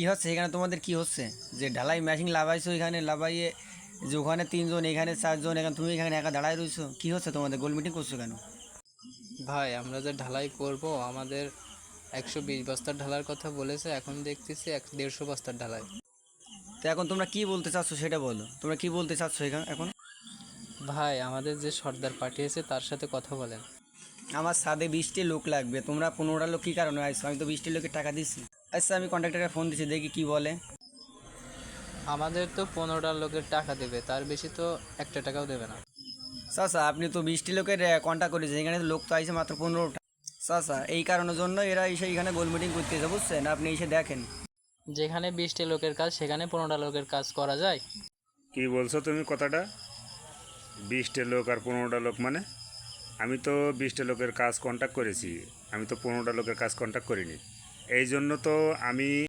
কি হচ্ছে এখানে তোমাদের কি হচ্ছে যে ঢালাই মেশিন লাগাইছো এখানে লাগাইয়ে যে ওখানে তিনজন এখানে চারজন এখানে তুমি এখানে একা দাঁড়ায় রইছো কি হচ্ছে তোমাদের গোল মিটিং করছো কেন? ভাই আমরা যে ঢালাই করব আমাদের 120 বস্তার ঢালার কথা বলেছে, এখন দেখতেছি 150 বস্তার ঢালাই। তো এখন তোমরা কি বলতে চাচ্ছো সেটা বলো, তোমরা কি বলতে চাচ্ছো এখানে এখন? ভাই আমাদের যে সর্দার পাঠিয়েছে তার সাথে কথা বলেন। আমার সাথে 20টি লোক লাগবে, তোমরা 15টা লোক কী কারণে আসছো? আমি তো 20টি লোকের টাকা দিচ্ছি। আচ্ছা আমি কন্ট্রাক্টরকে ফোন দিচ্ছি, দেখি কি বলে। আমাদের তো 15টা লোকের টাকা দেবে, তার বেশি তো একটা টাকাও দেবে না। চাচা আপনি তো 20টি লোকের কন্ট্যাক্ট করেছেন, এখানে তো লোক তো আইছে মাত্র 15টা। চাচা এই কারণের জন্য এরা এসে এখানে গোল মিটিং করতেছে, বুঝছেন? আপনি এসে দেখেন। যেখানে 20টি লোকের কাজ সেখানে 15টা লোকের কাজ করা যায়? কি বলছো তুমি কথাটা? 20টা লোক আর 15টা লোক মানে? আমি তো 20টা লোকের কাজ কন্ট্যাক্ট করেছি, আমি তো 15টা লোকের কাজ কন্ট্যাক্ট করিনি। এই জন্য তো আমি